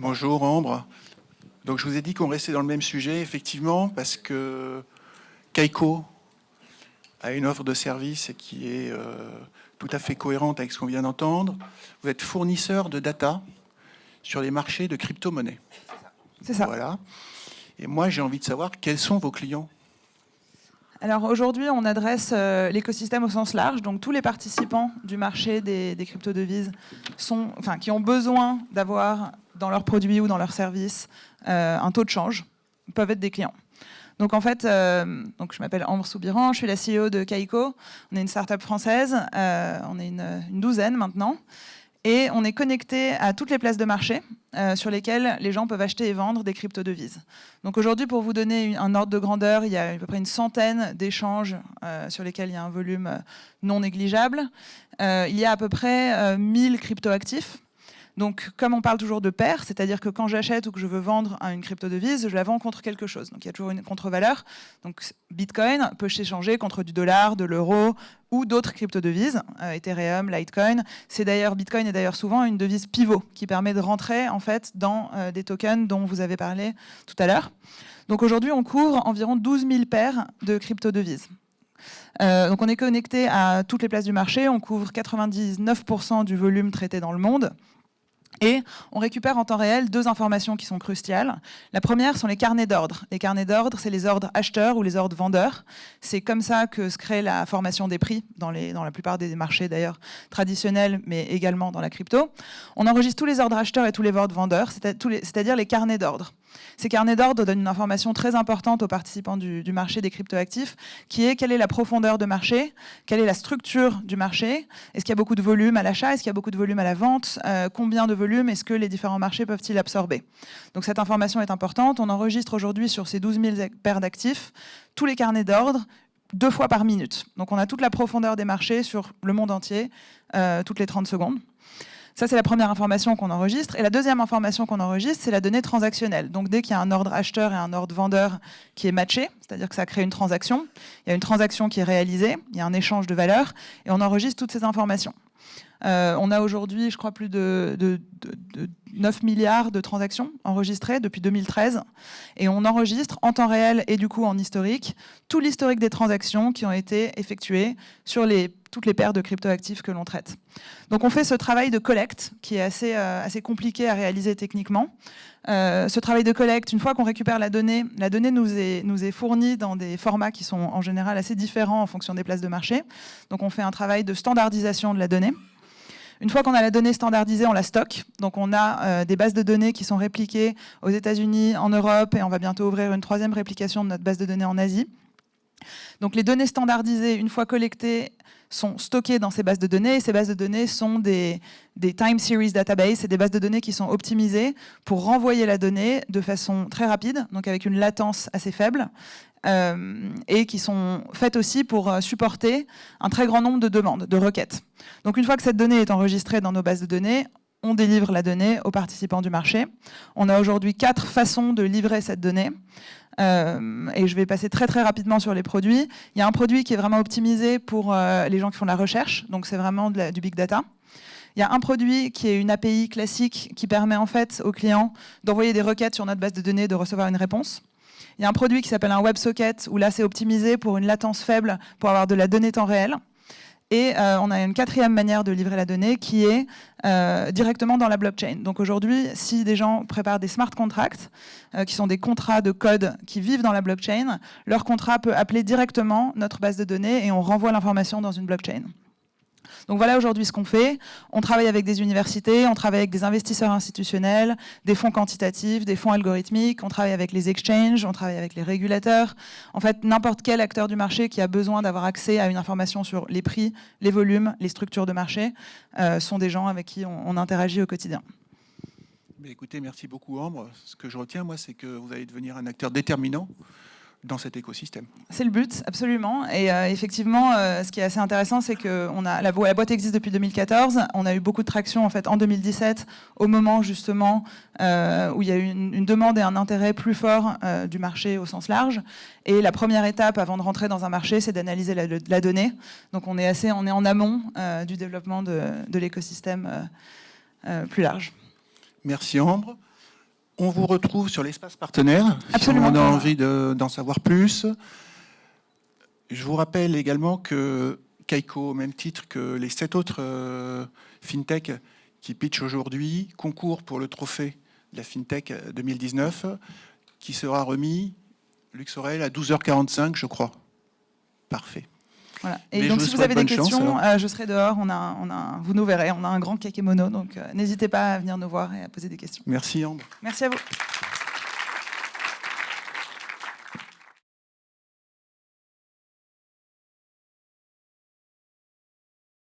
Bonjour Ambre. Donc je vous ai dit qu'on restait dans le même sujet, effectivement, parce que Kaiko a une offre de service qui est tout à fait cohérente avec ce qu'on vient d'entendre. Vous êtes fournisseur de data sur les marchés de crypto-monnaies. C'est ça. Voilà. Et moi, j'ai envie de savoir quels sont vos clients. Alors aujourd'hui, on adresse l'écosystème au sens large, donc tous les participants du marché des crypto-devises qui ont besoin d'avoir dans leurs produits ou dans leurs services un taux de change, peuvent être des clients. Donc en fait, donc je m'appelle Ambre Soubiran, je suis la CEO de Kaiko. On est une start-up française, on est une douzaine maintenant. Et on est connecté à toutes les places de marché sur lesquelles les gens peuvent acheter et vendre des crypto-devises. Donc aujourd'hui, pour vous donner un ordre de grandeur, il y a à peu près une centaine d'échanges sur lesquels il y a un volume non négligeable. Il y a à peu près 1000 crypto-actifs. Donc, comme on parle toujours de paire, c'est-à-dire que quand j'achète ou que je veux vendre une crypto-devise, je la vends contre quelque chose. Donc, il y a toujours une contre-valeur. Donc, Bitcoin peut s'échanger contre du dollar, de l'euro ou d'autres crypto-devises, Ethereum, Litecoin. Bitcoin est d'ailleurs souvent une devise pivot qui permet de rentrer en fait dans des tokens dont vous avez parlé tout à l'heure. Donc, aujourd'hui, on couvre environ 12 000 paires de crypto-devises. Donc, on est connecté à toutes les places du marché. On couvre 99% du volume traité dans le monde. Et on récupère en temps réel deux informations qui sont cruciales. La première sont les carnets d'ordre. Les carnets d'ordre, c'est les ordres acheteurs ou les ordres vendeurs. C'est comme ça que se crée la formation des prix dans la plupart des marchés d'ailleurs traditionnels, mais également dans la crypto. On enregistre tous les ordres acheteurs et tous les ordres vendeurs, c'est-à-dire les carnets d'ordre. Ces carnets d'ordre donnent une information très importante aux participants du marché des cryptoactifs, qui est quelle est la profondeur de marché, quelle est la structure du marché, est-ce qu'il y a beaucoup de volume à l'achat, est-ce qu'il y a beaucoup de volume à la vente, combien de volume est-ce que les différents marchés peuvent-ils absorber. Donc cette information est importante. On enregistre aujourd'hui sur ces 12 000 paires d'actifs tous les carnets d'ordre 2 fois par minute. Donc on a toute la profondeur des marchés sur le monde entier, toutes les 30 secondes. Ça, c'est la première information qu'on enregistre. Et la deuxième information qu'on enregistre, c'est la donnée transactionnelle. Donc, dès qu'il y a un ordre acheteur et un ordre vendeur qui est matché, c'est-à-dire que ça crée une transaction, il y a une transaction qui est réalisée, il y a un échange de valeurs, et on enregistre toutes ces informations. On a aujourd'hui, je crois, plus de 9 milliards de transactions enregistrées depuis 2013. Et on enregistre en temps réel et du coup en historique, tout l'historique des transactions qui ont été effectuées sur toutes les paires de cryptoactifs que l'on traite. Donc on fait ce travail de collecte qui est assez compliqué à réaliser techniquement. Ce travail de collecte, une fois qu'on récupère la donnée nous est fournie dans des formats qui sont en général assez différents en fonction des places de marché. Donc on fait un travail de standardisation de la donnée. Une fois qu'on a la donnée standardisée, on la stocke. Donc on a des bases de données qui sont répliquées aux États-Unis, en Europe, et on va bientôt ouvrir une 3e réplication de notre base de données en Asie. Donc les données standardisées, une fois collectées, sont stockées dans ces bases de données. Et ces bases de données sont des time series database, c'est des bases de données qui sont optimisées pour renvoyer la donnée de façon très rapide, donc avec une latence assez faible. Et qui sont faites aussi pour supporter un très grand nombre de demandes, de requêtes. Donc une fois que cette donnée est enregistrée dans nos bases de données, on délivre la donnée aux participants du marché. On a aujourd'hui 4 façons de livrer cette donnée. Et je vais passer très très rapidement sur les produits. Il y a un produit qui est vraiment optimisé pour les gens qui font de la recherche, donc c'est vraiment du big data. Il y a un produit qui est une API classique qui permet en fait aux clients d'envoyer des requêtes sur notre base de données, de recevoir une réponse. Il y a un produit qui s'appelle un WebSocket, où là, c'est optimisé pour une latence faible, pour avoir de la donnée temps réel. Et on a une 4e manière de livrer la donnée, qui est directement dans la blockchain. Donc aujourd'hui, si des gens préparent des smart contracts, qui sont des contrats de code qui vivent dans la blockchain, leur contrat peut appeler directement notre base de données et on renvoie l'information dans une blockchain. Donc voilà aujourd'hui ce qu'on fait. On travaille avec des universités, on travaille avec des investisseurs institutionnels, des fonds quantitatifs, des fonds algorithmiques, on travaille avec les exchanges, on travaille avec les régulateurs. En fait, n'importe quel acteur du marché qui a besoin d'avoir accès à une information sur les prix, les volumes, les structures de marché, sont des gens avec qui on interagit au quotidien. Mais écoutez, merci beaucoup Ambre. Ce que je retiens, moi, c'est que vous allez devenir un acteur déterminant dans cet écosystème. C'est le but, absolument. Et effectivement, ce qui est assez intéressant, c'est que la boîte existe depuis 2014. On a eu beaucoup de traction en fait en 2017, au moment justement où il y a eu une demande et un intérêt plus fort du marché au sens large. Et la première étape avant de rentrer dans un marché, c'est d'analyser la donnée. Donc on est en amont du développement de l'écosystème plus large. Merci Ambre. On vous retrouve sur l'espace partenaire. Absolument. Si on a envie d'en savoir plus. Je vous rappelle également que Kaiko, au même titre que les 7 autres FinTech qui pitchent aujourd'hui, concourent pour le trophée de la FinTech 2019, qui sera remis, Luc Sorel, à 12h45, je crois. Parfait. Voilà. Et donc, si vous avez des questions, je serai dehors. Vous nous verrez, on a un grand kakémono, donc n'hésitez pas à venir nous voir et à poser des questions. Merci, Ambre. Merci à vous.